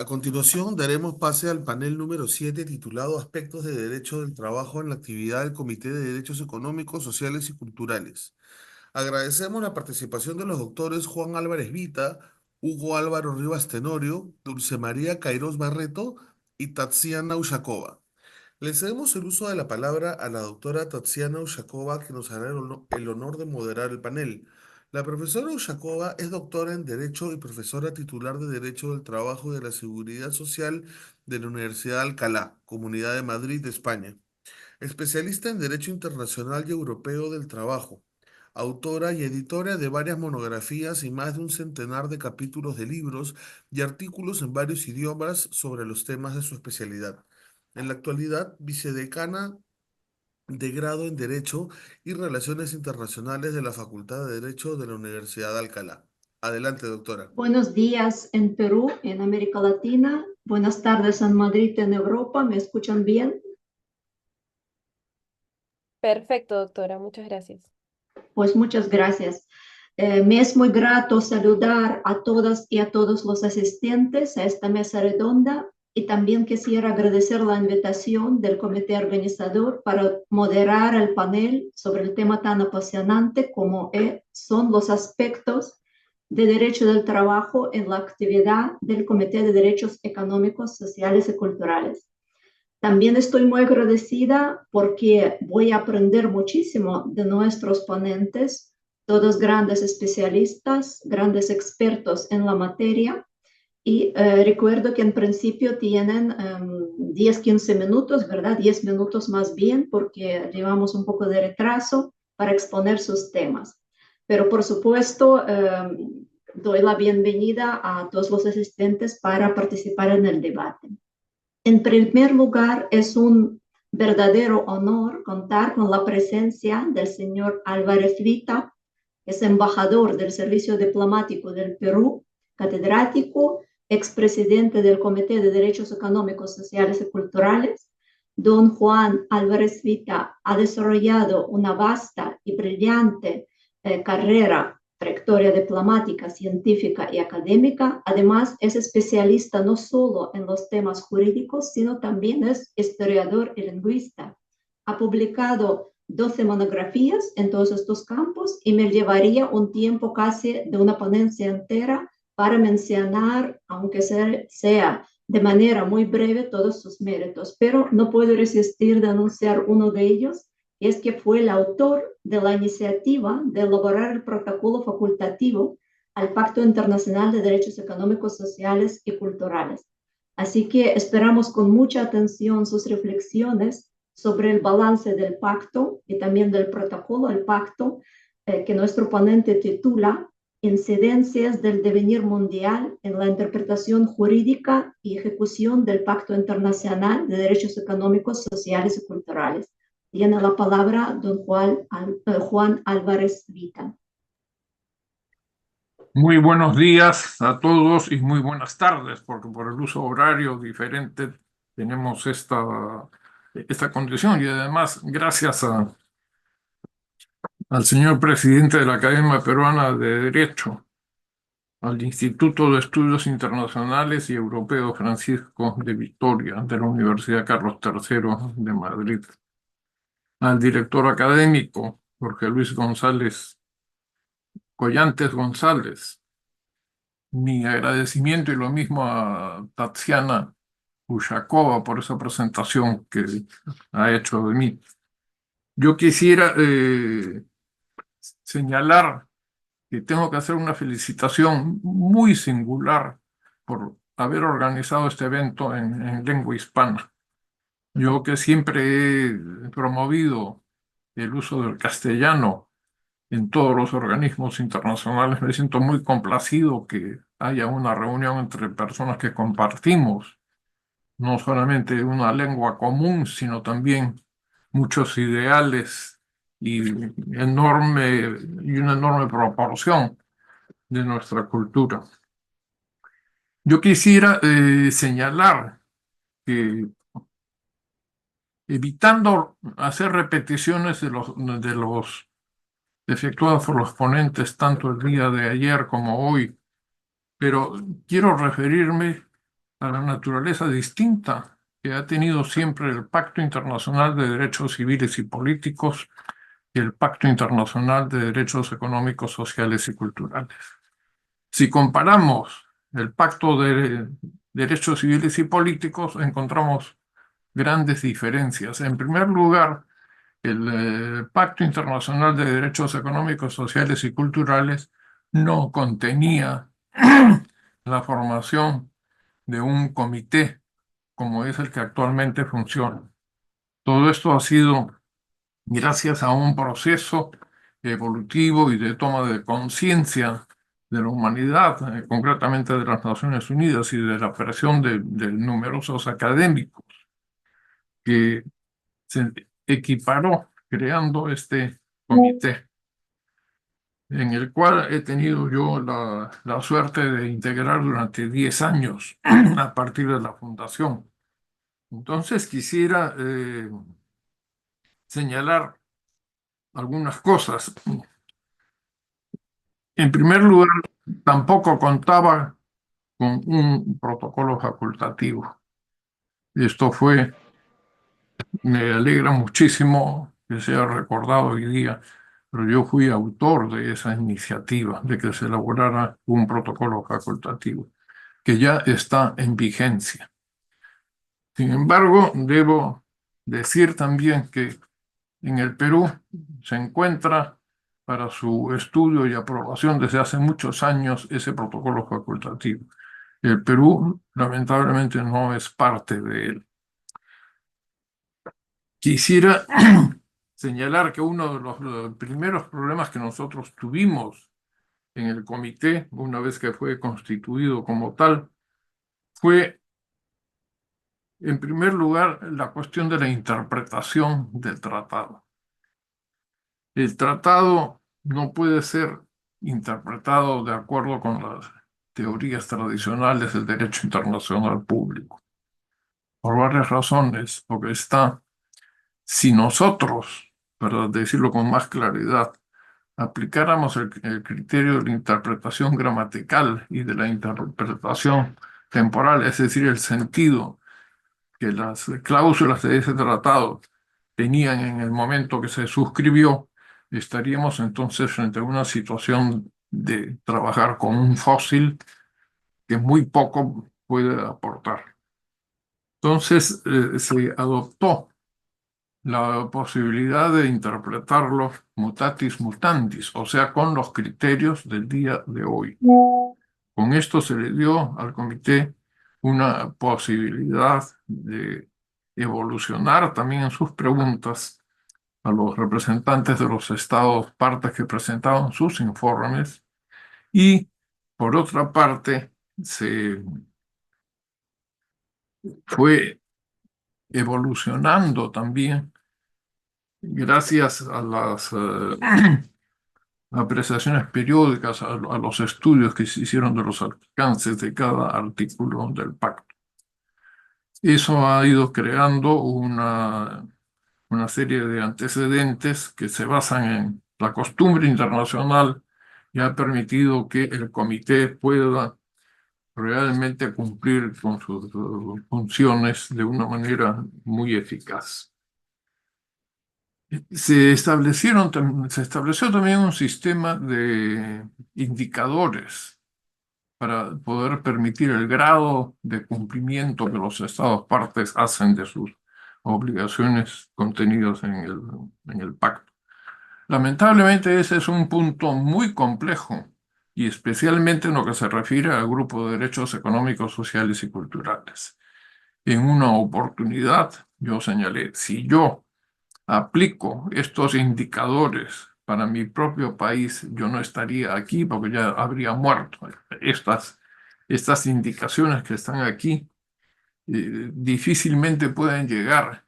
A continuación, daremos pase al panel número 7 titulado Aspectos de Derecho del Trabajo en la actividad del Comité de Derechos Económicos, Sociales y Culturales. Agradecemos la participación de los doctores Juan Álvarez Vita, Hugo Álvaro Rivas Tenorio, Dulce María Cairós Barreto y Tatsiana Ushakova. Le cedemos el uso de la palabra a la doctora Tatsiana Ushakova, que nos hará el honor de moderar el panel. La profesora Ushakova es doctora en Derecho y profesora titular de Derecho del Trabajo y de la Seguridad Social de la Universidad de Alcalá, Comunidad de Madrid, España. Especialista en Derecho Internacional y Europeo del Trabajo. Autora y editora de varias monografías y más de un centenar de capítulos de libros y artículos en varios idiomas sobre los temas de su especialidad. En la actualidad, vicedecana de grado en Derecho y Relaciones Internacionales de la Facultad de Derecho de la Universidad de Alcalá. Adelante, doctora. Buenos días en Perú, en América Latina. Buenas tardes en Madrid, en Europa. ¿Me escuchan bien? Perfecto, doctora, muchas gracias. Pues muchas gracias. Me es muy grato saludar a todas y a todos los asistentes a esta mesa redonda y también quisiera agradecer la invitación del comité organizador para moderar el panel sobre el tema tan apasionante como son los aspectos de derecho del trabajo en la actividad del Comité de Derechos Económicos, Sociales y Culturales. También estoy muy agradecida porque voy a aprender muchísimo de nuestros ponentes, todos grandes especialistas, grandes expertos en la materia. Y recuerdo que en principio tienen 10-15 minutos, ¿verdad? 10 minutos más bien, porque llevamos un poco de retraso para exponer sus temas. Pero por supuesto, doy la bienvenida a todos los asistentes para participar en el debate. En primer lugar, es un verdadero honor contar con la presencia del señor Álvarez Vita, que es embajador del Servicio Diplomático del Perú, catedrático, expresidente del Comité de Derechos Económicos, Sociales y Culturales. Don Juan Álvarez Vita ha desarrollado una vasta y brillante carrera, trayectoria diplomática, científica y académica. Además, es especialista no solo en los temas jurídicos, sino también es historiador y lingüista. Ha publicado 12 monografías en todos estos campos y me llevaría un tiempo casi de una ponencia entera para mencionar, aunque sea de manera muy breve, todos sus méritos, pero no puedo resistir de anunciar uno de ellos, y es que fue el autor de la iniciativa de elaborar el protocolo facultativo al Pacto Internacional de Derechos Económicos, Sociales y Culturales. Así que esperamos con mucha atención sus reflexiones sobre el balance del pacto y también del protocolo al pacto, que nuestro ponente titula Incidencias del devenir mundial en la interpretación jurídica y ejecución del Pacto Internacional de Derechos Económicos, Sociales y Culturales. Tiene la palabra don Juan Álvarez Vita. Muy buenos días a todos y muy buenas tardes, porque por el uso horario diferente tenemos esta condición y además gracias al señor presidente de la Academia Peruana de Derecho, al Instituto de Estudios Internacionales y Europeos Francisco de Vitoria de la Universidad Carlos III de Madrid, al director académico Jorge Luis González Collantes González. Mi agradecimiento y lo mismo a Tatsiana Ushakova por esa presentación que ha hecho de mí. Yo quisiera señalar que tengo que hacer una felicitación muy singular por haber organizado este evento en lengua hispana. Yo que siempre he promovido el uso del castellano en todos los organismos internacionales, me siento muy complacido que haya una reunión entre personas que compartimos no solamente una lengua común, sino también muchos ideales y una enorme proporción de nuestra cultura. Yo quisiera señalar que evitando hacer repeticiones de los efectuadas por los ponentes tanto el día de ayer como hoy, pero quiero referirme a la naturaleza distinta que ha tenido siempre el Pacto Internacional de Derechos Civiles y Políticos y el Pacto Internacional de Derechos Económicos, Sociales y Culturales. Si comparamos el Pacto de Derechos Civiles y Políticos, encontramos grandes diferencias. En primer lugar, el Pacto Internacional de Derechos Económicos, Sociales y Culturales no contenía la formación de un comité como es el que actualmente funciona. Todo esto ha sido gracias a un proceso evolutivo y de toma de conciencia de la humanidad, concretamente de las Naciones Unidas y de la presión de numerosos académicos que se equiparó creando este comité, en el cual he tenido yo la suerte de integrar durante 10 años a partir de la fundación. Entonces quisiera señalar algunas cosas. En primer lugar, tampoco contaba con un protocolo facultativo. Esto fue, me alegra muchísimo que sea recordado hoy día, pero yo fui autor de esa iniciativa de que se elaborara un protocolo facultativo, que ya está en vigencia. Sin embargo, debo decir también que en el Perú se encuentra para su estudio y aprobación desde hace muchos años ese protocolo facultativo. El Perú, lamentablemente, no es parte de él. Quisiera señalar que uno de los primeros problemas que nosotros tuvimos en el comité, una vez que fue constituido como tal, fue, en primer lugar, la cuestión de la interpretación del tratado. El tratado no puede ser interpretado de acuerdo con las teorías tradicionales del derecho internacional público, por varias razones, porque está, si nosotros, para decirlo con más claridad, aplicáramos el criterio de la interpretación gramatical y de la interpretación temporal, es decir, el sentido que las cláusulas de ese tratado tenían en el momento que se suscribió, estaríamos entonces frente a una situación de trabajar con un fósil que muy poco puede aportar. Entonces se adoptó la posibilidad de interpretarlo mutatis mutandis, o sea, con los criterios del día de hoy. Con esto se le dio al comité una posibilidad de evolucionar también en sus preguntas a los representantes de los estados partes que presentaban sus informes y, por otra parte, se fue evolucionando también gracias a las apreciaciones periódicas, a los estudios que se hicieron de los alcances de cada artículo del pacto. Eso ha ido creando una serie de antecedentes que se basan en la costumbre internacional y ha permitido que el comité pueda realmente cumplir con sus funciones de una manera muy eficaz. Se estableció también un sistema de indicadores para poder permitir el grado de cumplimiento que los estados partes hacen de sus obligaciones contenidas en el pacto. Lamentablemente ese es un punto muy complejo y especialmente en lo que se refiere al grupo de derechos económicos, sociales y culturales. En una oportunidad yo señalé, si yo aplico estos indicadores para mi propio país, yo no estaría aquí porque ya habría muerto. Estas indicaciones que están aquí difícilmente pueden llegar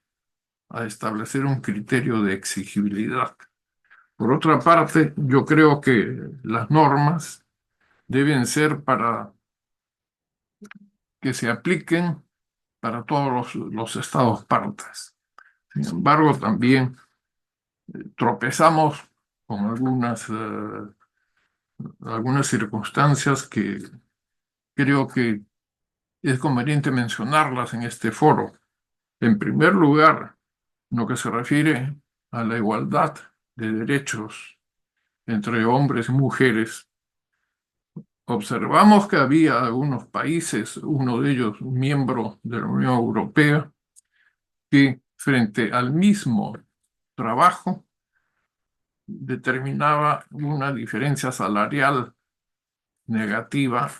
a establecer un criterio de exigibilidad. Por otra parte, yo creo que las normas deben ser para que se apliquen para todos los estados partes. Sin embargo, también tropezamos con algunas circunstancias que creo que es conveniente mencionarlas en este foro. En primer lugar, en lo que se refiere a la igualdad de derechos entre hombres y mujeres, observamos que había algunos países, uno de ellos miembro de la Unión Europea, que frente al mismo trabajo determinaba una diferencia salarial negativa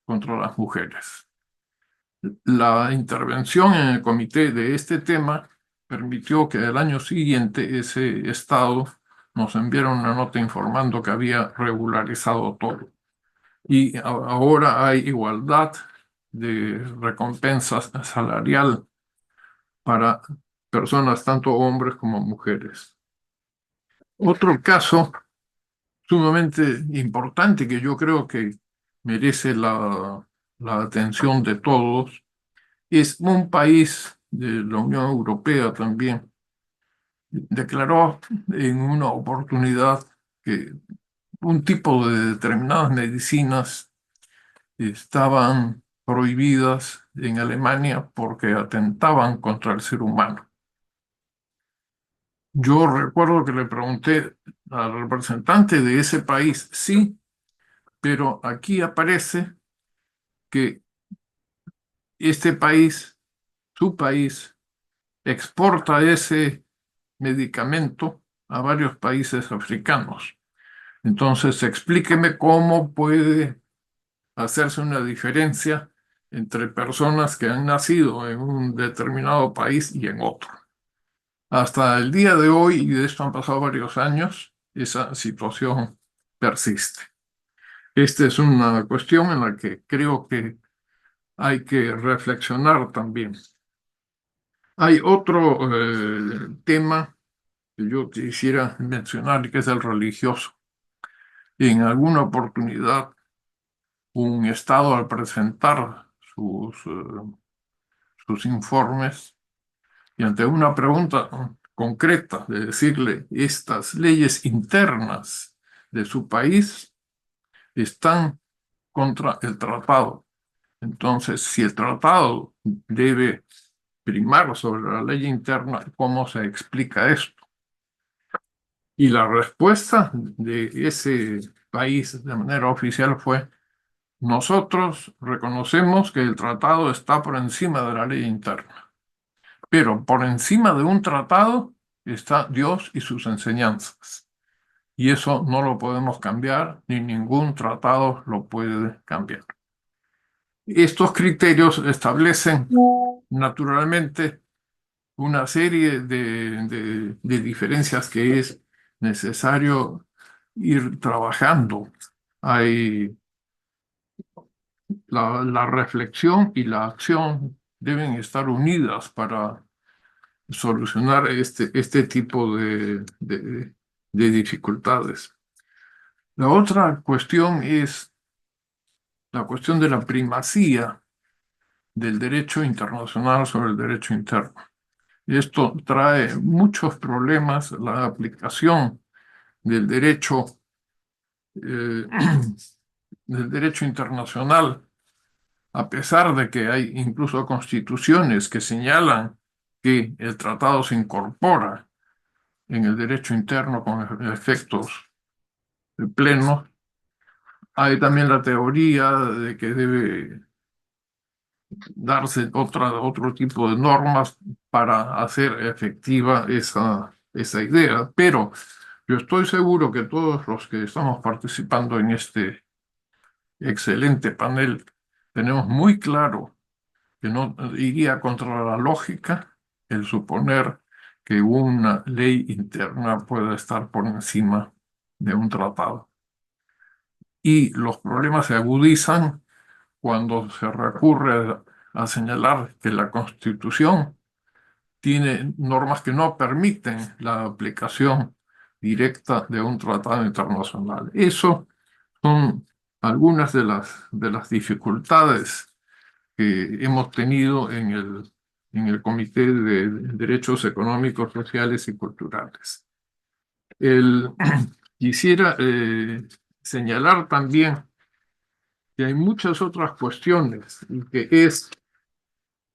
contra las mujeres. La intervención en el comité de este tema permitió que el año siguiente ese estado nos enviara una nota informando que había regularizado todo. Y ahora hay igualdad de recompensa salarial para personas, tanto hombres como mujeres. Otro caso sumamente importante que yo creo que merece la atención de todos es un país de la Unión Europea también. Declaró en una oportunidad que un tipo de determinadas medicinas estaban prohibidas en Alemania porque atentaban contra el ser humano. Yo recuerdo que le pregunté al representante de ese país, sí, pero aquí aparece que este país, su país, exporta ese medicamento a varios países africanos. Entonces, explíqueme cómo puede hacerse una diferencia entre personas que han nacido en un determinado país y en otro. Hasta el día de hoy, y de esto han pasado varios años, esa situación persiste. Esta es una cuestión en la que creo que hay que reflexionar también. Hay otro tema que yo quisiera mencionar, que es el religioso. En alguna oportunidad, un Estado al presentar sus informes y ante una pregunta concreta de decirle estas leyes internas de su país están contra el tratado. Entonces, si el tratado debe primar sobre la ley interna, ¿cómo se explica esto? Y la respuesta de ese país de manera oficial fue: nosotros reconocemos que el tratado está por encima de la ley interna, pero por encima de un tratado está Dios y sus enseñanzas. Y eso no lo podemos cambiar, ni ningún tratado lo puede cambiar. Estos criterios establecen naturalmente una serie de diferencias que es necesario ir trabajando. Hay la reflexión y la acción deben estar unidas para solucionar este tipo de dificultades. La otra cuestión es la cuestión de la primacía del derecho internacional sobre el derecho interno. Esto trae muchos problemas, la aplicación del derecho, eh, del derecho internacional, a pesar de que hay incluso constituciones que señalan que el tratado se incorpora en el derecho interno con efectos plenos. Hay también la teoría de que debe darse otro tipo de normas para hacer efectiva esa idea, pero yo estoy seguro que todos los que estamos participando en este excelente panel tenemos muy claro que no iría contra la lógica el suponer que una ley interna pueda estar por encima de un tratado. Y los problemas se agudizan cuando se recurre a señalar que la Constitución tiene normas que no permiten la aplicación directa de un tratado internacional. Eso son algunas de las dificultades que hemos tenido en el Comité de Derechos Económicos, Sociales y Culturales. Quisiera señalar también que hay muchas otras cuestiones y que es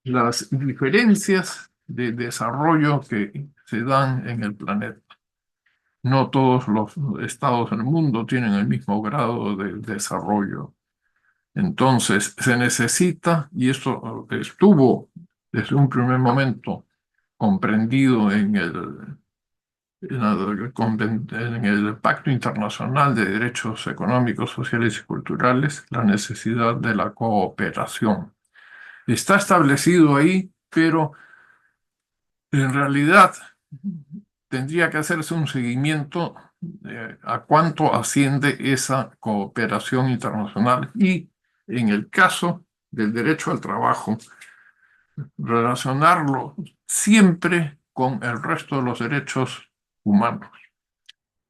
las diferencias de desarrollo que se dan en el planeta. No todos los estados del mundo tienen el mismo grado de desarrollo. Entonces, se necesita, y eso estuvo desde un primer momento comprendido en el Pacto Internacional de Derechos Económicos, Sociales y Culturales, la necesidad de la cooperación. Está establecido ahí, pero en realidad tendría que hacerse un seguimiento a cuánto asciende esa cooperación internacional y, en el caso del derecho al trabajo, relacionarlo siempre con el resto de los derechos humanos,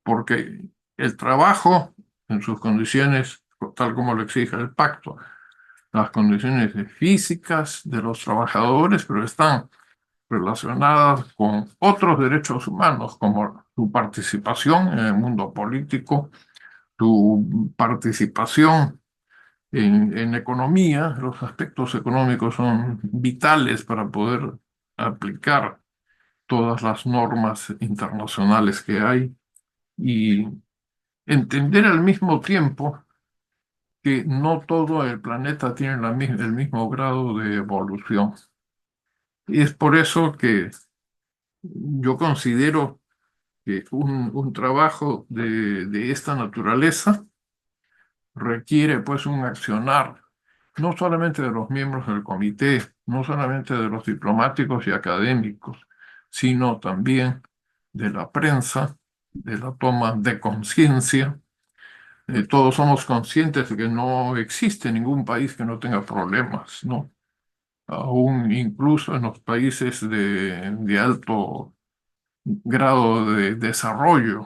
porque el trabajo en sus condiciones, tal como lo exige el pacto, las condiciones físicas de los trabajadores, pero están relacionadas con otros derechos humanos, como su participación en el mundo político, su participación en economía. Los aspectos económicos son vitales para poder aplicar todas las normas internacionales que hay y entender al mismo tiempo que no todo el planeta tiene el mismo grado de evolución. Y es por eso que yo considero que un trabajo de esta naturaleza requiere pues un accionar, no solamente de los miembros del comité, no solamente de los diplomáticos y académicos, sino también de la prensa, de la toma de conciencia. Todos somos conscientes de que no existe ningún país que no tenga problemas, ¿no? Aún incluso en los países de alto grado de desarrollo,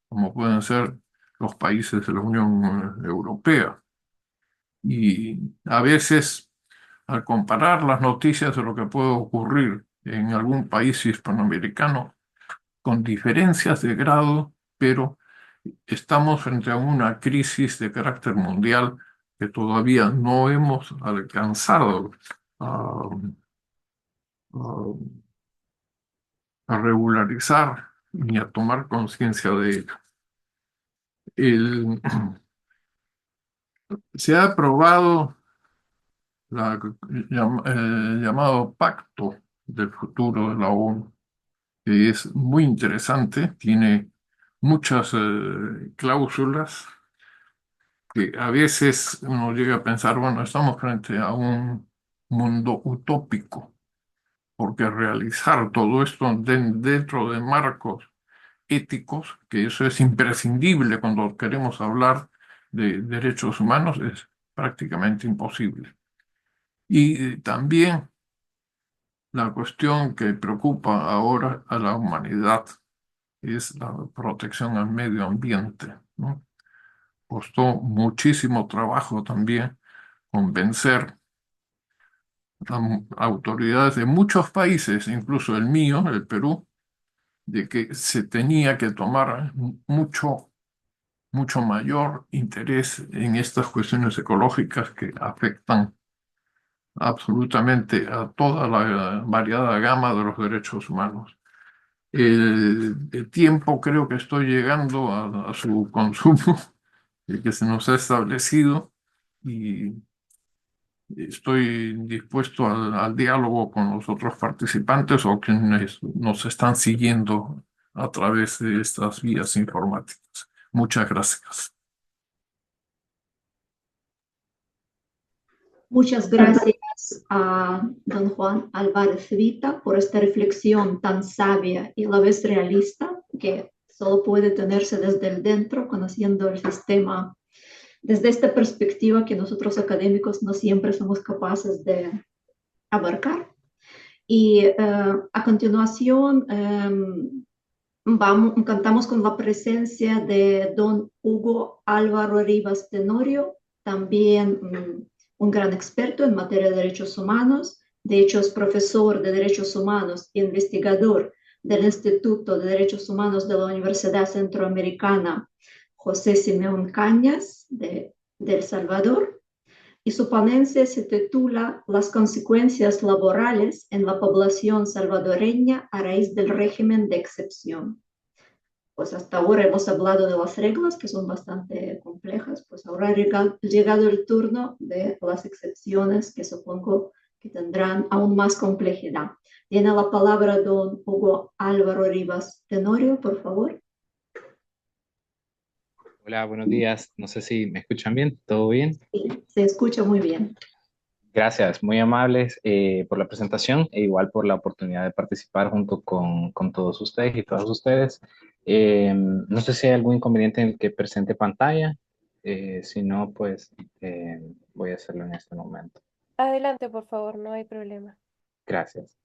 como pueden ser los países de la Unión Europea. Y a veces, al comparar las noticias de lo que puede ocurrir en algún país hispanoamericano, con diferencias de grado, pero estamos frente a una crisis de carácter mundial que todavía no hemos alcanzado a, a- a regularizar ni a tomar conciencia de ello. Se ha aprobado el llamado Pacto del Futuro de la ONU, que es muy interesante, tiene muchas cláusulas que a veces uno llega a pensar, bueno, estamos frente a un mundo utópico, porque realizar todo esto dentro de marcos éticos, que eso es imprescindible cuando queremos hablar de derechos humanos, es prácticamente imposible. Y también la cuestión que preocupa ahora a la humanidad es la protección al medio ambiente, ¿no? Costó muchísimo trabajo también convencer a autoridades de muchos países, incluso el mío, el Perú, de que se tenía que tomar mucho mayor interés en estas cuestiones ecológicas que afectan absolutamente a toda la variada gama de los derechos humanos. El tiempo creo que estoy llegando a su consumo, el que se nos ha establecido, y estoy dispuesto al diálogo con los otros participantes o quienes nos están siguiendo a través de estas vías informáticas. Muchas gracias. Muchas gracias a don Juan Álvarez Vita por esta reflexión tan sabia y a la vez realista que solo puede tenerse desde el dentro, conociendo el sistema desde esta perspectiva que nosotros académicos no siempre somos capaces de abarcar. Y a continuación contamos con la presencia de don Hugo Álvaro Rivas Tenorio, también un gran experto en materia de derechos humanos. De hecho, es profesor de derechos humanos e investigador del Instituto de Derechos Humanos de la Universidad Centroamericana José Simeón Cañas de El Salvador. y su ponencia se titula Las consecuencias laborales en la población salvadoreña a raíz del régimen de excepción. Pues hasta ahora hemos hablado de las reglas, que son bastante complejas, pues ahora ha llegado el turno de las excepciones, que supongo que tendrán aún más complejidad. Tiene la palabra don Hugo Álvaro Rivas Tenorio, por favor. Hola, buenos días. No sé si me escuchan bien. ¿Todo bien? Sí, se escucha muy bien. Gracias, muy amables por la presentación e igual por la oportunidad de participar junto con todos ustedes y todas ustedes. No sé si hay algún inconveniente en el que presente pantalla. Si no, pues voy a hacerlo en este momento. Adelante, por favor, no hay problema. Gracias.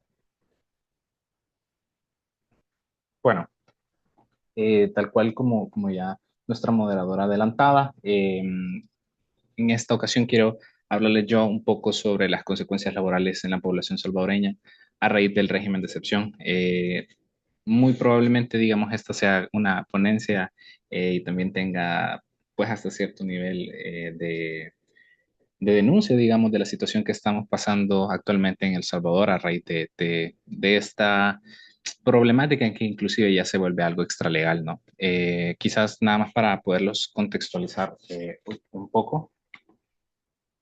Bueno, tal cual como ya nuestra moderadora adelantaba, en esta ocasión quiero hablarles yo un poco sobre las consecuencias laborales en la población salvadoreña a raíz del régimen de excepción. Muy probablemente, digamos, esta sea una ponencia y también tenga, pues, hasta cierto nivel de denuncia, digamos, de la situación que estamos pasando actualmente en El Salvador a raíz de esta problemática en que inclusive ya se vuelve algo extralegal, ¿no? Quizás nada más para poderlos contextualizar un poco.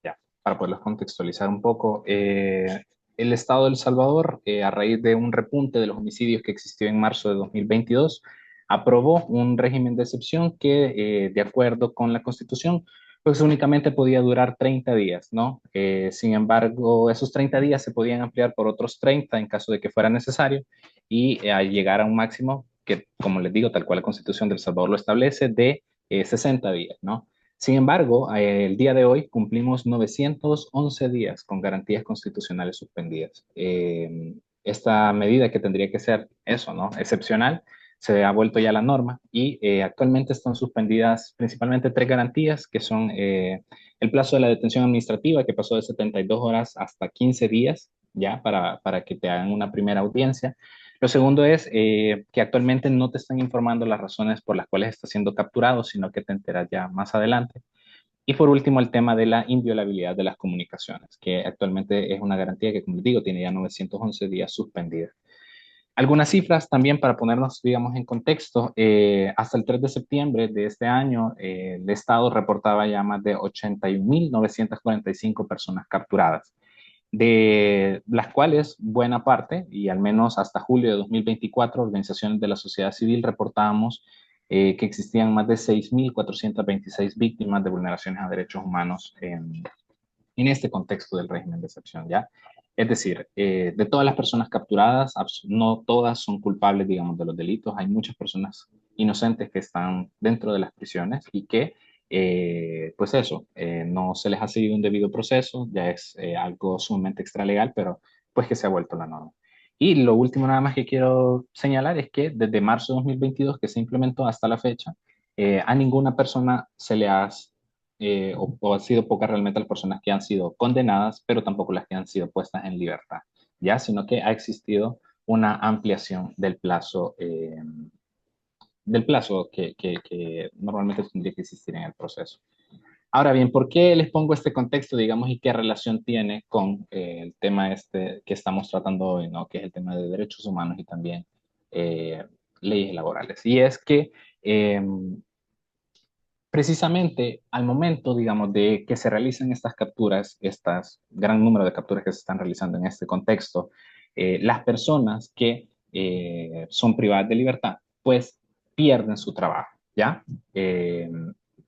Ya, para poderlos contextualizar un poco, el Estado de El Salvador, a raíz de un repunte de los homicidios que existió en marzo de 2022, aprobó un régimen de excepción que, de acuerdo con la Constitución, pues únicamente podía durar 30 días, ¿no? Sin embargo, esos 30 días se podían ampliar por otros 30 en caso de que fuera necesario y al llegar a un máximo que, como les digo, tal cual la Constitución de El Salvador lo establece, de 60 días, ¿no? Sin embargo, el día de hoy cumplimos 911 días con garantías constitucionales suspendidas. Esta medida que tendría que ser eso, ¿no? Excepcional, se ha vuelto ya la norma y actualmente están suspendidas principalmente tres garantías, que son el plazo de la detención administrativa, que pasó de 72 horas hasta 15 días, ya para que te hagan una primera audiencia. Lo segundo es que actualmente no te están informando las razones por las cuales estás siendo capturado, sino que te enteras ya más adelante. Y por último, el tema de la inviolabilidad de las comunicaciones, que actualmente es una garantía que, como les digo, tiene ya 911 días suspendida. Algunas cifras también para ponernos, digamos, en contexto. Hasta el 3 de septiembre de este año, el Estado reportaba ya más de 81.945 personas capturadas, de las cuales buena parte, y al menos hasta julio de 2024, organizaciones de la sociedad civil reportábamos que existían más de 6.426 víctimas de vulneraciones a derechos humanos en este contexto del régimen de excepción, ¿ya? Es decir, de todas las personas capturadas, no todas son culpables, digamos, de los delitos. Hay muchas personas inocentes que están dentro de las prisiones y que, pues eso, no se les ha seguido un debido proceso, ya es algo sumamente extralegal, pero pues que se ha vuelto la norma. Y lo último nada más que quiero señalar es que desde marzo de 2022 que se implementó hasta la fecha, a ninguna persona se le ha o han sido pocas realmente las personas que han sido condenadas, pero tampoco las que han sido puestas en libertad, ¿ya? Sino que ha existido una ampliación del plazo que normalmente tendría que existir en el proceso. Ahora bien, ¿por qué les pongo este contexto, digamos, y qué relación tiene con el tema este que estamos tratando hoy, ¿no? Que es el tema de derechos humanos y también leyes laborales? Y es que precisamente al momento, digamos, de que se realicen estas capturas, estas gran número de capturas que se están realizando en este contexto, las personas que son privadas de libertad, pues pierden su trabajo, ¿ya?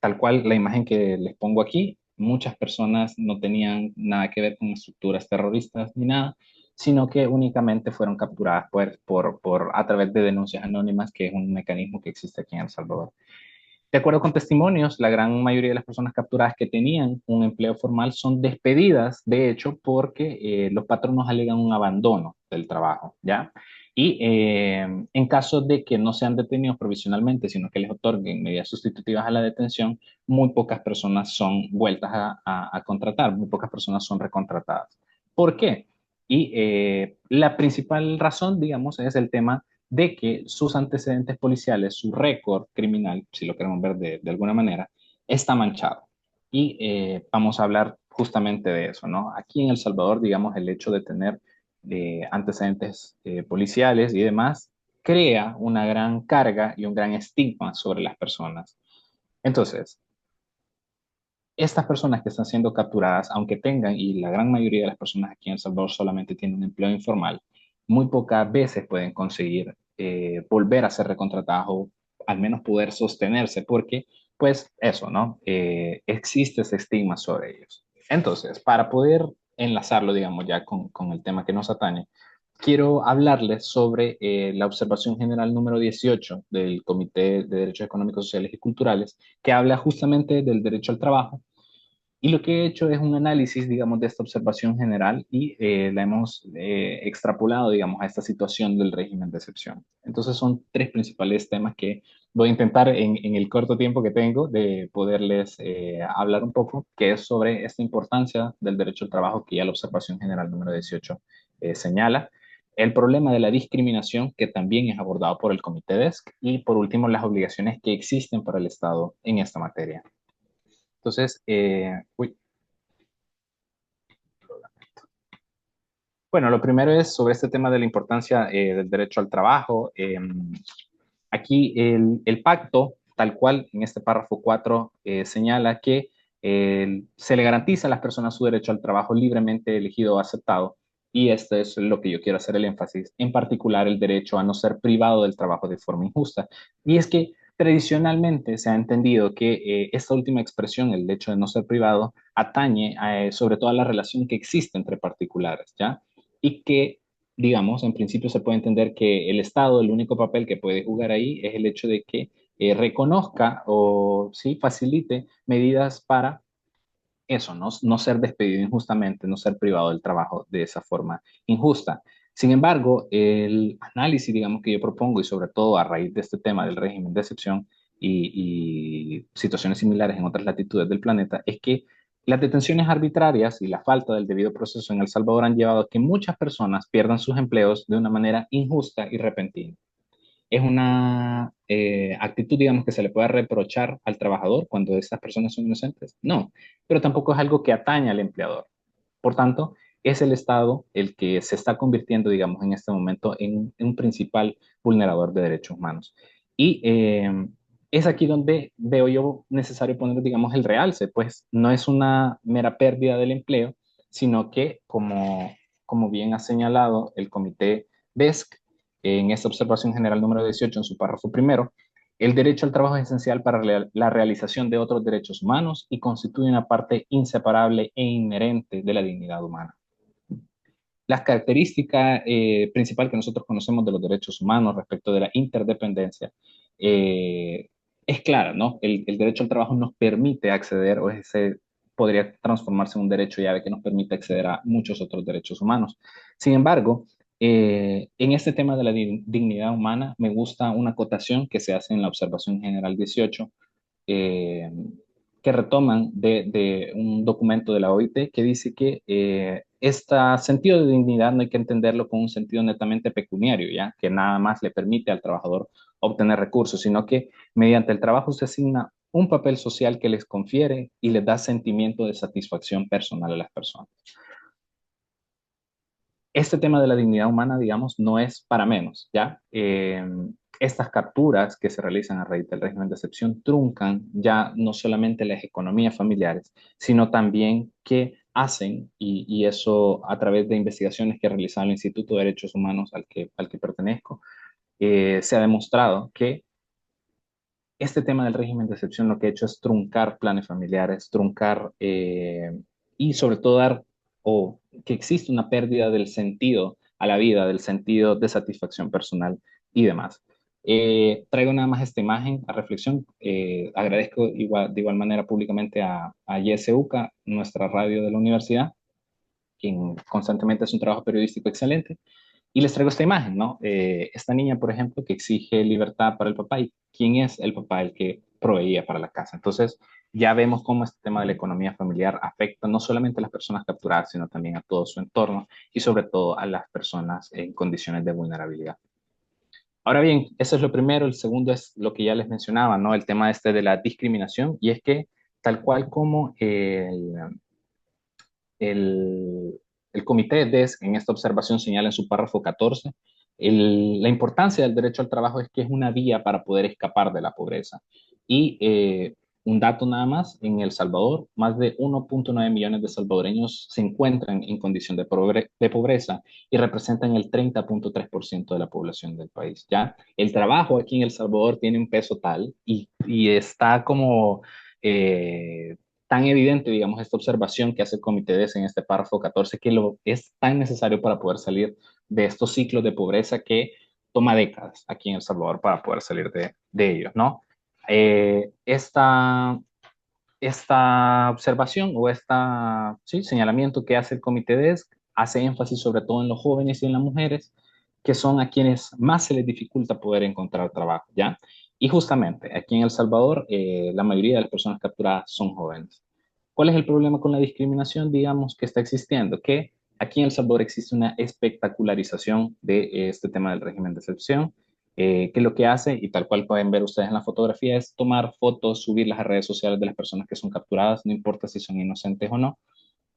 Tal cual la imagen que les pongo aquí, muchas personas no tenían nada que ver con estructuras terroristas ni nada, sino que únicamente fueron capturadas a través de denuncias anónimas, que es un mecanismo que existe aquí en El Salvador. De acuerdo con testimonios, la gran mayoría de las personas capturadas que tenían un empleo formal son despedidas, de hecho, porque los patronos alegan un abandono del trabajo, ¿ya? Y en caso de que no sean detenidos provisionalmente, sino que les otorguen medidas sustitutivas a la detención, muy pocas personas son vueltas a contratar, muy pocas personas son recontratadas. ¿Por qué? Y la principal razón, digamos, es el tema de que sus antecedentes policiales, su récord criminal, si lo queremos ver de alguna manera, está manchado. Y vamos a hablar justamente de eso, ¿no? Aquí en El Salvador, digamos, el hecho de tener antecedentes policiales y demás crea una gran carga y un gran estigma sobre las personas. Entonces, estas personas que están siendo capturadas, aunque tengan, y la gran mayoría de las personas aquí en El Salvador solamente tienen un empleo informal, muy pocas veces pueden conseguir volver a ser recontratados o al menos poder sostenerse, porque pues eso, ¿no? Existe ese estigma sobre ellos. Entonces, para poder enlazarlo, digamos, ya con el tema que nos atañe, quiero hablarles sobre la observación general número 18 del Comité de Derechos Económicos, Sociales y Culturales, que habla justamente del derecho al trabajo. Y lo que he hecho es un análisis, digamos, de esta observación general y la hemos extrapolado, digamos, a esta situación del régimen de excepción. Entonces son tres principales temas que voy a intentar en el corto tiempo que tengo de poderles hablar un poco, que es sobre esta importancia del derecho al trabajo que ya la observación general número 18 señala. El problema de la discriminación, que también es abordado por el Comité DESC, y por último, las obligaciones que existen para el Estado en esta materia. Entonces, bueno, lo primero es sobre este tema de la importancia del derecho al trabajo. Aquí el pacto, tal cual en este párrafo 4, señala que se le garantiza a las personas su derecho al trabajo libremente elegido o aceptado. Y esto es lo que yo quiero hacer el énfasis, en particular el derecho a no ser privado del trabajo de forma injusta. Y es que tradicionalmente se ha entendido que esta última expresión, el hecho de no ser privado, atañe sobre todo a la relación que existe entre particulares, ¿ya? Y que, digamos, en principio se puede entender que el Estado, el único papel que puede jugar ahí es el hecho de que reconozca o sí facilite medidas para eso, no ser despedido injustamente, no ser privado del trabajo de esa forma injusta. Sin embargo, el análisis, digamos, que yo propongo, y sobre todo a raíz de este tema del régimen de excepción y situaciones similares en otras latitudes del planeta, es que las detenciones arbitrarias y la falta del debido proceso en El Salvador han llevado a que muchas personas pierdan sus empleos de una manera injusta y repentina. Es una actitud, digamos, que se le puede reprochar al trabajador cuando estas personas son inocentes. No, pero tampoco es algo que atañe al empleador. Por tanto, es el Estado el que se está convirtiendo, digamos, en este momento en un principal vulnerador de derechos humanos. Y es aquí donde veo yo necesario poner, digamos, el realce, pues no es una mera pérdida del empleo, sino que, como bien ha señalado el comité BESC, en esta observación general número 18, en su párrafo primero, el derecho al trabajo es esencial para la realización de otros derechos humanos y constituye una parte inseparable e inherente de la dignidad humana. Las características principales que nosotros conocemos de los derechos humanos respecto de la interdependencia es clara, ¿no? El derecho al trabajo nos permite acceder, o ese podría transformarse en un derecho llave que nos permite acceder a muchos otros derechos humanos. Sin embargo, en este tema de la dignidad humana, me gusta una acotación que se hace en la observación general 18, eh, que retoman de un documento de la OIT que dice que este sentido de dignidad no hay que entenderlo con un sentido netamente pecuniario, ¿ya? Que nada más le permite al trabajador obtener recursos, sino que mediante el trabajo se asigna un papel social que les confiere y les da sentimiento de satisfacción personal a las personas. Este tema de la dignidad humana, digamos, no es para menos, ¿ya? Estas capturas que se realizan a raíz del régimen de excepción truncan ya no solamente las economías familiares, sino también que hacen, y eso a través de investigaciones que ha realizado el Instituto de Derechos Humanos al que pertenezco, se ha demostrado que este tema del régimen de excepción lo que ha hecho es truncar planes familiares, truncar y sobre todo dar o que existe una pérdida del sentido a la vida, del sentido de satisfacción personal y demás. Traigo nada más esta imagen a reflexión. Agradezco de igual manera públicamente a YSUCA, nuestra radio de la universidad, quien constantemente hace un trabajo periodístico excelente. Y les traigo esta imagen, ¿no? Esta niña, por ejemplo, que exige libertad para el papá. ¿Y quién es el papá? El que proveía para la casa. Entonces, ya vemos cómo este tema de la economía familiar afecta no solamente a las personas capturadas, sino también a todo su entorno y sobre todo a las personas en condiciones de vulnerabilidad. Ahora bien, eso es lo primero. El segundo es lo que ya les mencionaba, ¿no? El tema este de la discriminación. Y es que tal cual como el comité DESC en esta observación señala en su párrafo 14 la importancia del derecho al trabajo es que es una vía para poder escapar de la pobreza. Y un dato nada más, en El Salvador, más de 1.9 millones de salvadoreños se encuentran en condición de pobreza y representan el 30.3% de la población del país. ¿Ya? El trabajo aquí en El Salvador tiene un peso tal y está como tan evidente, digamos, esta observación que hace el Comité DES en este párrafo 14, que es tan necesario para poder salir de estos ciclos de pobreza que toma décadas aquí en El Salvador para poder salir de ellos, ¿no? Esta observación o sí, señalamiento que hace el Comité DESC hace énfasis sobre todo en los jóvenes y en las mujeres, que son a quienes más se les dificulta poder encontrar trabajo, ¿ya? Y justamente aquí en El Salvador, la mayoría de las personas capturadas son jóvenes. ¿Cuál es el problema con la discriminación, digamos, que está existiendo? Que aquí en El Salvador existe una espectacularización de este tema del régimen de excepción, que lo que hace, y tal cual pueden ver ustedes en la fotografía, es tomar fotos, subirlas a redes sociales de las personas que son capturadas, no importa si son inocentes o no,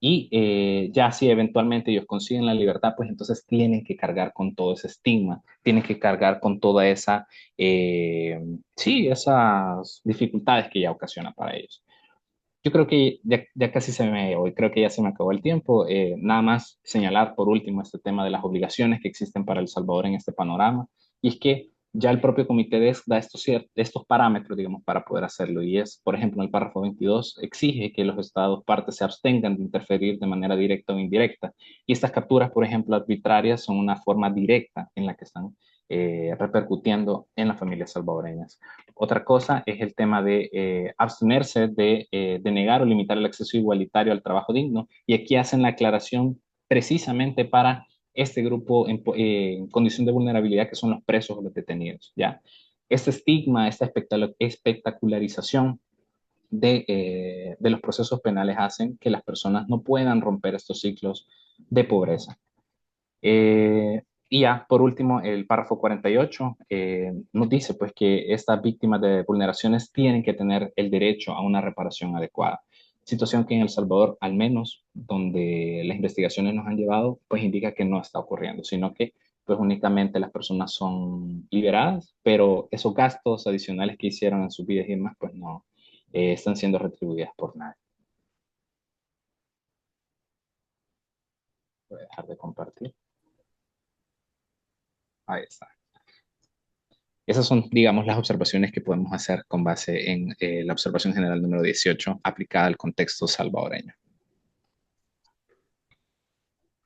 y ya si eventualmente ellos consiguen la libertad, pues entonces tienen que cargar con todo ese estigma, tienen que cargar con toda sí, esas dificultades que ya ocasiona para ellos. Yo creo que ya casi hoy creo que ya se me acabó el tiempo. Nada más señalar por último este tema de las obligaciones que existen para El Salvador en este panorama. Y es que ya el propio Comité DES da estos parámetros, digamos, para poder hacerlo. Y es, por ejemplo, en el párrafo 22, exige que los estados partes se abstengan de interferir de manera directa o indirecta. Y estas capturas, por ejemplo, arbitrarias, son una forma directa en la que están repercutiendo en las familias salvadoreñas. Otra cosa es el tema de abstenerse de negar o limitar el acceso igualitario al trabajo digno. Y aquí hacen la aclaración precisamente para este grupo en condición de vulnerabilidad que son los presos o los detenidos. ¿Ya? Este estigma, esta espectacularización de los procesos penales hacen que las personas no puedan romper estos ciclos de pobreza. Y ya, por último, el párrafo 48 nos dice pues que estas víctimas de vulneraciones tienen que tener el derecho a una reparación adecuada. Situación que en El Salvador, al menos donde las investigaciones nos han llevado, pues indica que no está ocurriendo, sino que pues únicamente las personas son liberadas, pero esos gastos adicionales que hicieron en sus vidas y demás, pues no están siendo retribuidas por nadie. Voy a dejar de compartir. Ahí está. Esas son, digamos, las observaciones que podemos hacer con base en la observación general número 18 aplicada al contexto salvadoreño.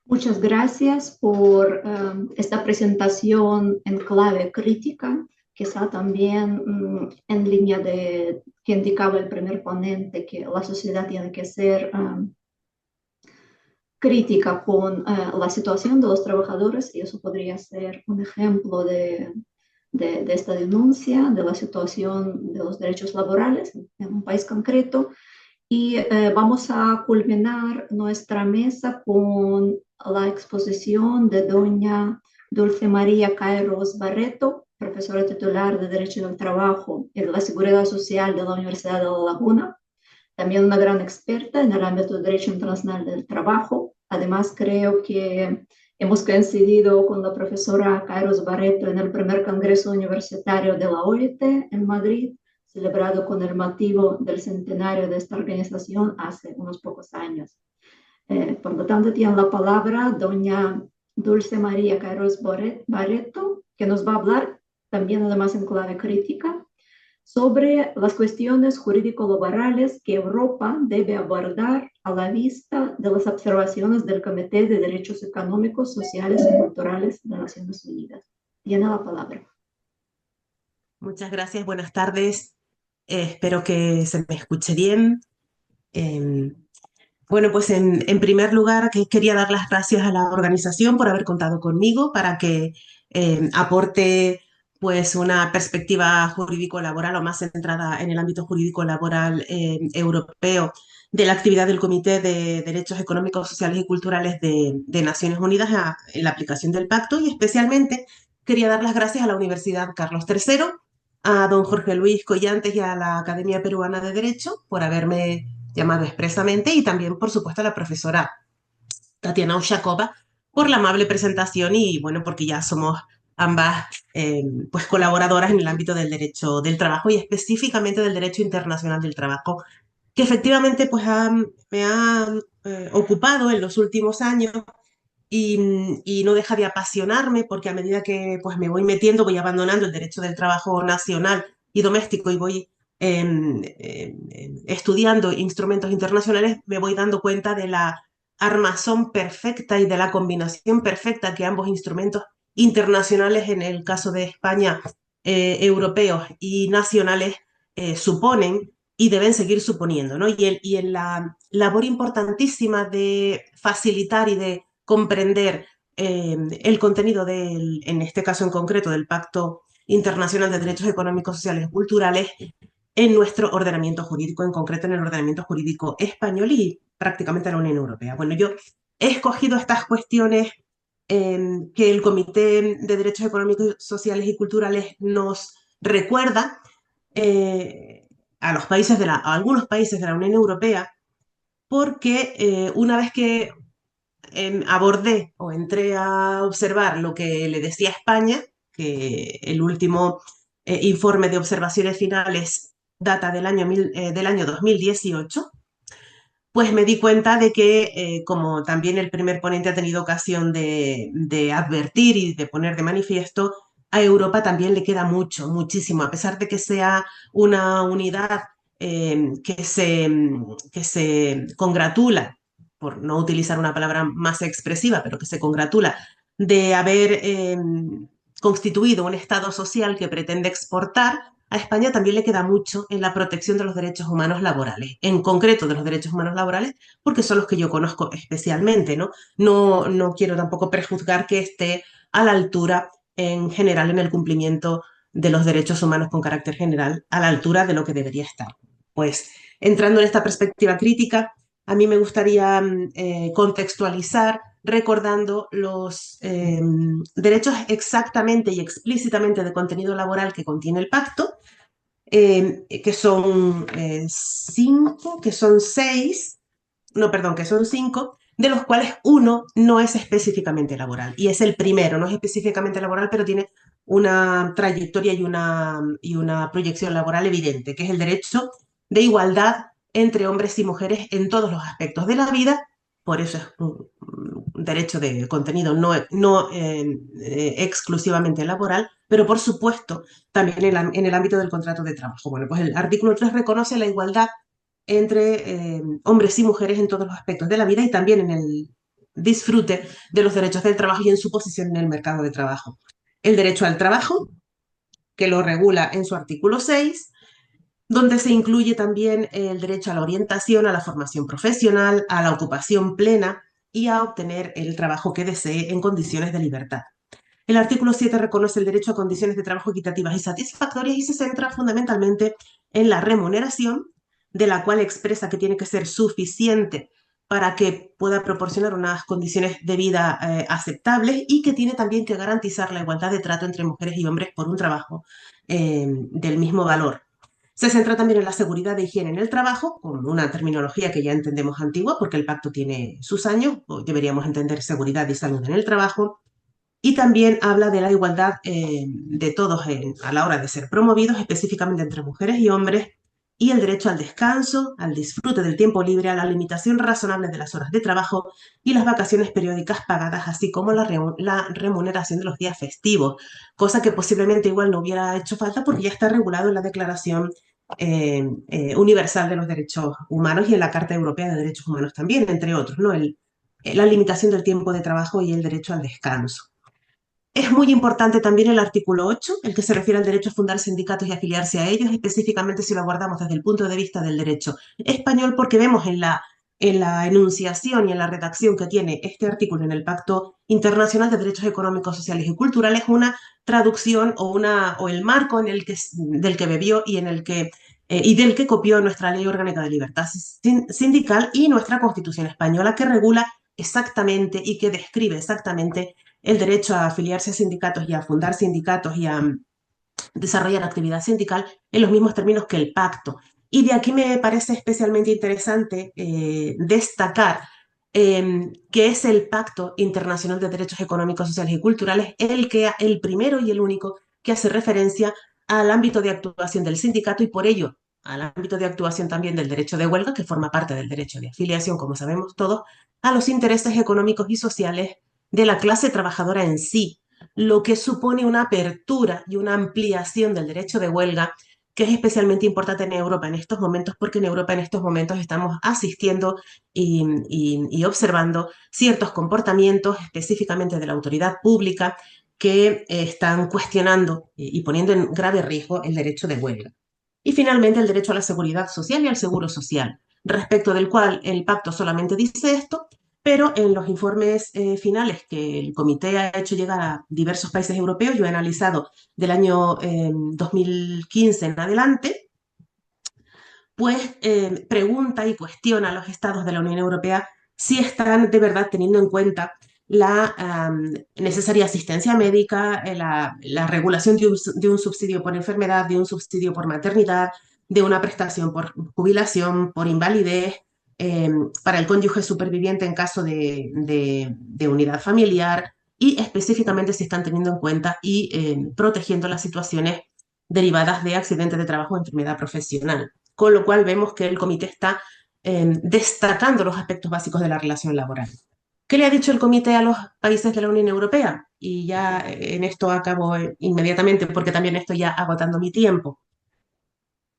Muchas gracias por esta presentación en clave crítica, quizá también en línea de que indicaba el primer ponente, que la sociedad tiene que ser crítica con la situación de los trabajadores, y eso podría ser un ejemplo de esta denuncia de la situación de los derechos laborales en un país concreto. Y vamos a culminar nuestra mesa con la exposición de doña Dulce María Kairos Barreto, profesora titular de Derecho del Trabajo y de la Seguridad Social de la Universidad de La Laguna, también una gran experta en el ámbito del Derecho Internacional del Trabajo. Además, creo que hemos coincidido con la profesora Kairos Barreto en el primer Congreso Universitario de la OIT en Madrid, celebrado con el motivo del centenario de esta organización hace unos pocos años. Por lo tanto, tiene la palabra doña Dulce María Kairos Barreto, que nos va a hablar también, además en clave crítica, sobre las cuestiones jurídico-laborales que Europa debe abordar a la vista de las observaciones del Comité de Derechos Económicos, Sociales y Culturales de Naciones Unidas. Tiene la palabra. Muchas gracias, buenas tardes. Espero que se me escuche bien. Bueno, pues en primer lugar quería dar las gracias a la organización por haber contado conmigo para que aporte pues una perspectiva jurídico-laboral o más centrada en el ámbito jurídico-laboral europeo de la actividad del Comité de Derechos Económicos, Sociales y Culturales de Naciones Unidas en la aplicación del pacto, y especialmente quería dar las gracias a la Universidad Carlos III, a don Jorge Luis Collantes y a la Academia Peruana de Derecho por haberme llamado expresamente, y también, por supuesto, a la profesora Tatiana Ushakova, por la amable presentación y, bueno, porque ya somos ambas pues colaboradoras en el ámbito del derecho del trabajo y específicamente del derecho internacional del trabajo, que efectivamente pues me ha ocupado en los últimos años y no deja de apasionarme porque a medida que pues, me voy metiendo, voy abandonando el derecho del trabajo nacional y doméstico y voy estudiando instrumentos internacionales, me voy dando cuenta de la armazón perfecta y de la combinación perfecta que ambos instrumentos internacionales, en el caso de España, europeos y nacionales, suponen y deben seguir suponiendo, ¿no? Y en la labor importantísima de facilitar y de comprender el contenido del, en este caso en concreto, del Pacto Internacional de Derechos Económicos, Sociales y Culturales en nuestro ordenamiento jurídico, en concreto en el ordenamiento jurídico español y prácticamente en la Unión Europea. Bueno, yo he escogido estas cuestiones que el Comité de Derechos Económicos, Sociales y Culturales nos recuerda a los países a algunos países de la Unión Europea, porque una vez que abordé o entré a observar lo que le decía España, que el último informe de observaciones finales data del año 2018, pues me di cuenta de que, como también el primer ponente ha tenido ocasión de advertir y de poner de manifiesto, a Europa también le queda mucho, muchísimo, a pesar de que sea una unidad que se congratula, por no utilizar una palabra más expresiva, pero que se congratula de haber constituido un Estado social que pretende exportar. A España también le queda mucho en la protección de los derechos humanos laborales, en concreto de los derechos humanos laborales, porque son los que yo conozco especialmente, ¿no? No quiero tampoco prejuzgar que esté a la altura en general en el cumplimiento de los derechos humanos con carácter general, a la altura de lo que debería estar. Pues entrando en esta perspectiva crítica, a mí me gustaría contextualizar recordando los derechos exactamente y explícitamente de contenido laboral que contiene el pacto, que son cinco, que son seis, no, perdón, que son cinco, de los cuales uno no es específicamente laboral. Y es el primero, no es específicamente laboral, pero tiene una trayectoria y una proyección laboral evidente, que es el derecho de igualdad entre hombres y mujeres en todos los aspectos de la vida. Por eso es un derecho de contenido no exclusivamente laboral, pero por supuesto también en el ámbito del contrato de trabajo. Bueno, pues el artículo 3 reconoce la igualdad entre hombres y mujeres en todos los aspectos de la vida y también en el disfrute de los derechos del trabajo y en su posición en el mercado de trabajo. El derecho al trabajo, que lo regula en su artículo 6, donde se incluye también el derecho a la orientación, a la formación profesional, a la ocupación plena y a obtener el trabajo que desee en condiciones de libertad. El artículo 7 reconoce el derecho a condiciones de trabajo equitativas y satisfactorias y se centra fundamentalmente en la remuneración, de la cual expresa que tiene que ser suficiente para que pueda proporcionar unas condiciones de vida aceptables y que tiene también que garantizar la igualdad de trato entre mujeres y hombres por un trabajo del mismo valor. Se centra también en la seguridad de higiene en el trabajo, con una terminología que ya entendemos antigua, porque el pacto tiene sus años, hoy deberíamos entender seguridad y salud en el trabajo, y también habla de la igualdad de todos a la hora de ser promovidos, específicamente entre mujeres y hombres, y el derecho al descanso, al disfrute del tiempo libre, a la limitación razonable de las horas de trabajo y las vacaciones periódicas pagadas, así como la remuneración de los días festivos, cosa que posiblemente igual no hubiera hecho falta porque ya está regulado en la Declaración Universal de los Derechos Humanos y en la Carta Europea de Derechos Humanos también, entre otros, ¿no? La limitación del tiempo de trabajo y el derecho al descanso. Es muy importante también el artículo 8, el que se refiere al derecho a fundar sindicatos y afiliarse a ellos, específicamente si lo abordamos desde el punto de vista del derecho español, porque vemos en la enunciación y en la redacción que tiene este artículo en el Pacto Internacional de Derechos Económicos, Sociales y Culturales una traducción o el marco del que bebió y del que copió nuestra Ley Orgánica de Libertad Sindical y nuestra Constitución Española, que regula exactamente y que describe exactamente el derecho a afiliarse a sindicatos y a fundar sindicatos y a desarrollar actividad sindical en los mismos términos que el pacto. Y de aquí me parece especialmente interesante destacar que es el Pacto Internacional de Derechos Económicos, Sociales y Culturales, el primero y el único que hace referencia al ámbito de actuación del sindicato y por ello al ámbito de actuación también del derecho de huelga, que forma parte del derecho de afiliación, como sabemos todos, a los intereses económicos y sociales de la clase trabajadora en sí, lo que supone una apertura y una ampliación del derecho de huelga que es especialmente importante en Europa en estos momentos, porque en Europa en estos momentos estamos asistiendo y observando ciertos comportamientos específicamente de la autoridad pública que están cuestionando y poniendo en grave riesgo el derecho de huelga. Y finalmente el derecho a la seguridad social y al seguro social, respecto del cual el pacto solamente dice esto, pero en los informes finales que el comité ha hecho llegar a diversos países europeos, yo he analizado del año 2015 en adelante, pues pregunta y cuestiona a los estados de la Unión Europea si están de verdad teniendo en cuenta la necesaria asistencia médica, la regulación de un subsidio por enfermedad, de un subsidio por maternidad, de una prestación por jubilación, por invalidez, para el cónyuge superviviente en caso de unidad familiar y específicamente si están teniendo en cuenta y protegiendo las situaciones derivadas de accidentes de trabajo o enfermedad profesional. Con lo cual vemos que el comité está destacando los aspectos básicos de la relación laboral. ¿Qué le ha dicho el comité a los países de la Unión Europea? Y ya en esto acabo inmediatamente porque también estoy ya agotando mi tiempo.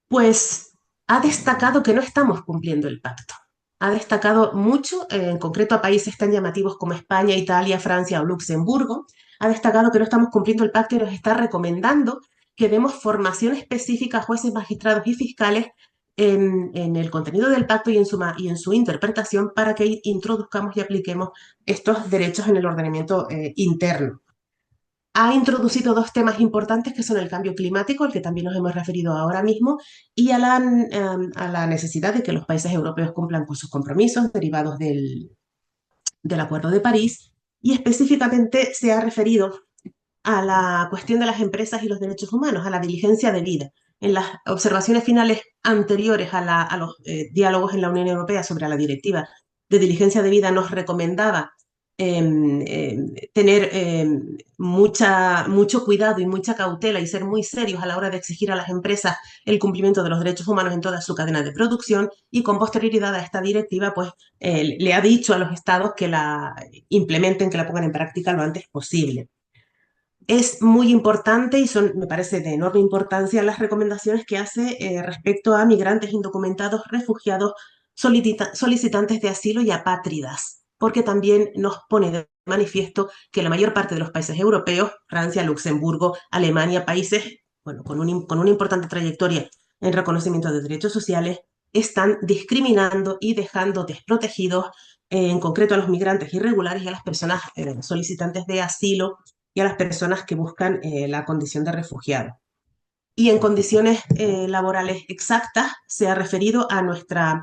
Pues ha destacado que no estamos cumpliendo el pacto. Ha destacado mucho, en concreto a países tan llamativos como España, Italia, Francia o Luxemburgo. Ha destacado que no estamos cumpliendo el pacto y nos está recomendando que demos formación específica a jueces, magistrados y fiscales en el contenido del pacto y en su interpretación para que introduzcamos y apliquemos estos derechos en el ordenamiento interno. Ha introducido dos temas importantes que son el cambio climático, al que también nos hemos referido ahora mismo, y a la necesidad de que los países europeos cumplan con sus compromisos derivados del Acuerdo de París, y específicamente se ha referido a la cuestión de las empresas y los derechos humanos, a la diligencia debida. En las observaciones finales anteriores a los diálogos en la Unión Europea sobre la directiva de diligencia debida nos recomendaba tener mucho cuidado y mucha cautela y ser muy serios a la hora de exigir a las empresas el cumplimiento de los derechos humanos en toda su cadena de producción y con posterioridad a esta directiva pues le ha dicho a los estados que la implementen, que la pongan en práctica lo antes posible. Es muy importante y me parece de enorme importancia las recomendaciones que hace respecto a migrantes indocumentados, refugiados, solicitantes de asilo y apátridas, porque también nos pone de manifiesto que la mayor parte de los países europeos, Francia, Luxemburgo, Alemania, países bueno, con una importante trayectoria en reconocimiento de derechos sociales, están discriminando y dejando desprotegidos en concreto a los migrantes irregulares y a las personas solicitantes de asilo y a las personas que buscan la condición de refugiado. Y en condiciones laborales exactas se ha referido a nuestra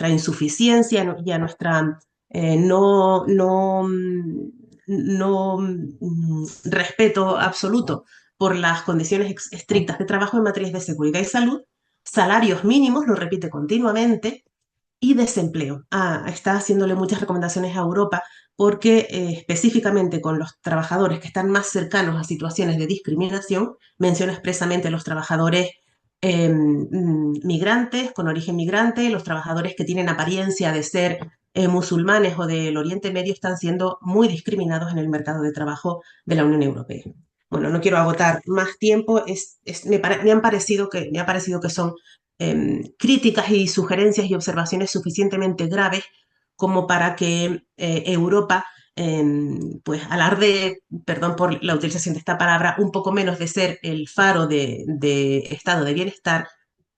insuficiencia y a nuestra no respeto absoluto por las condiciones estrictas de trabajo en materias de seguridad y salud, salarios mínimos, lo repite continuamente, y desempleo. Está haciéndole muchas recomendaciones a Europa porque específicamente con los trabajadores que están más cercanos a situaciones de discriminación, menciona expresamente los trabajadores migrantes, con origen migrante, los trabajadores que tienen apariencia de ser musulmanes o del Oriente Medio están siendo muy discriminados en el mercado de trabajo de la Unión Europea. Bueno, no quiero agotar más tiempo, me ha parecido que son críticas y sugerencias y observaciones suficientemente graves como para que Europa pues alarde, perdón por la utilización de esta palabra, un poco menos de ser el faro de estado de bienestar,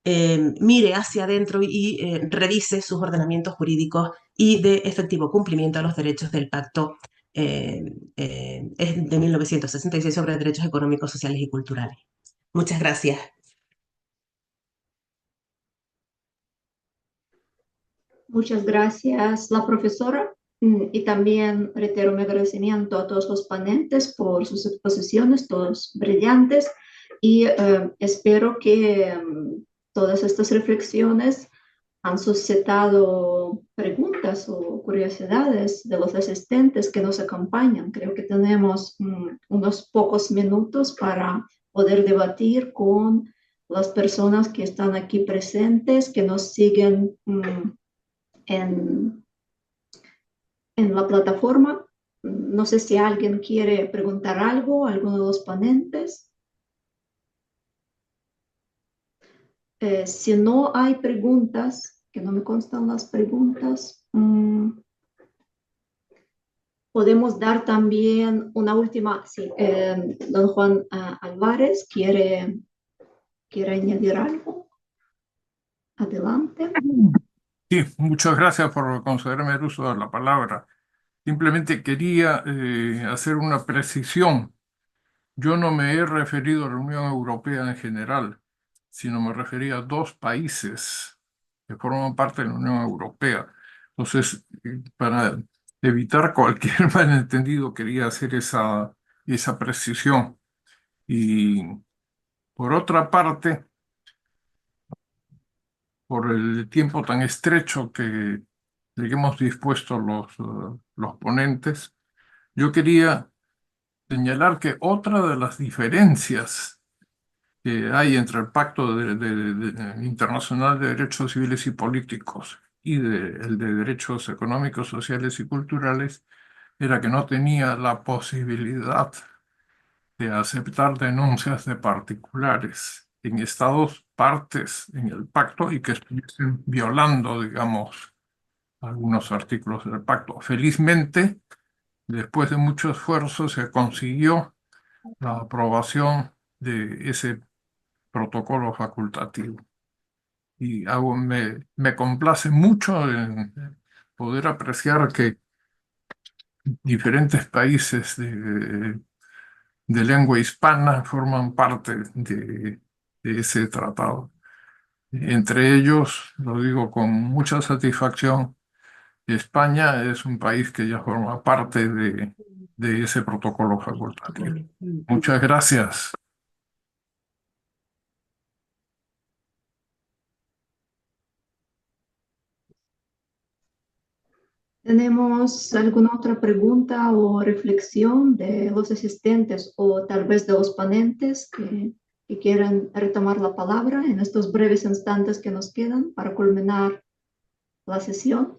mire hacia adentro y revise sus ordenamientos jurídicos y de efectivo cumplimiento a los derechos del Pacto de 1966 sobre derechos económicos, sociales y culturales. Muchas gracias. Muchas gracias, la profesora. Y también reitero mi agradecimiento a todos los ponentes por sus exposiciones, todos brillantes. Y espero que todas estas reflexiones han suscitado preguntas o curiosidades de los asistentes que nos acompañan. Creo que tenemos unos pocos minutos para poder debatir con las personas que están aquí presentes, que nos siguen en la plataforma. No sé si alguien quiere preguntar algo, alguno de los ponentes. Si no hay preguntas, que no me constan las preguntas, podemos dar también una última. Sí, don Juan Álvarez quiere añadir algo. Adelante. Sí, muchas gracias por concederme el uso de la palabra. Simplemente quería hacer una precisión. Yo no me he referido a la Unión Europea en general, sino me refería a dos países que forman parte de la Unión Europea. Entonces, para evitar cualquier malentendido, quería hacer esa precisión. Y por otra parte, por el tiempo tan estrecho que hemos dispuesto los ponentes, yo quería señalar que otra de las diferencias que hay entre el Pacto Internacional de Derechos Civiles y Políticos y el de Derechos Económicos, Sociales y Culturales era que no tenía la posibilidad de aceptar denuncias de particulares en estados partes en el pacto y que estuviesen violando, digamos, algunos artículos del pacto. Felizmente, después de mucho esfuerzo, se consiguió la aprobación de ese protocolo facultativo. Y me complace mucho en poder apreciar que diferentes países de lengua hispana forman parte de ese tratado. Entre ellos, lo digo con mucha satisfacción, España es un país que ya forma parte de ese protocolo facultativo. Muchas gracias. ¿Tenemos alguna otra pregunta o reflexión de los asistentes o tal vez de los ponentes que quieran retomar la palabra en estos breves instantes que nos quedan para culminar la sesión?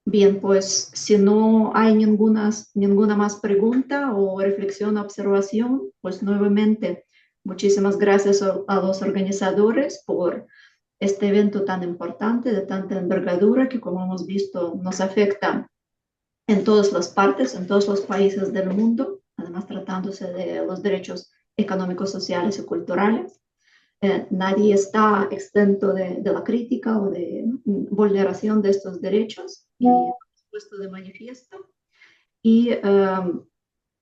Bien, pues si no hay ninguna más pregunta o reflexión o observación, pues nuevamente muchísimas gracias a los organizadores por este evento tan importante, de tanta envergadura, que como hemos visto nos afecta en todas las partes, en todos los países del mundo, además tratándose de los derechos económicos, sociales y culturales. Nadie está exento de la crítica o de vulneración de estos derechos y puesto de manifiesto. Y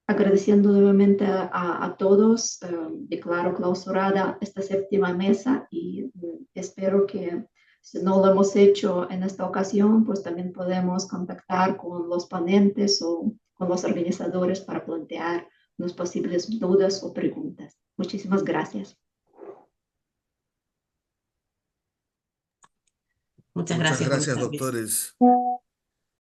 agradeciendo nuevamente a todos, declaro clausurada esta séptima mesa y espero que si no lo hemos hecho en esta ocasión, pues también podemos contactar con los ponentes o con los organizadores para plantear unas posibles dudas o preguntas. Muchísimas gracias. Muchas Muchas gracias. gracias, Buenas tardes. doctores.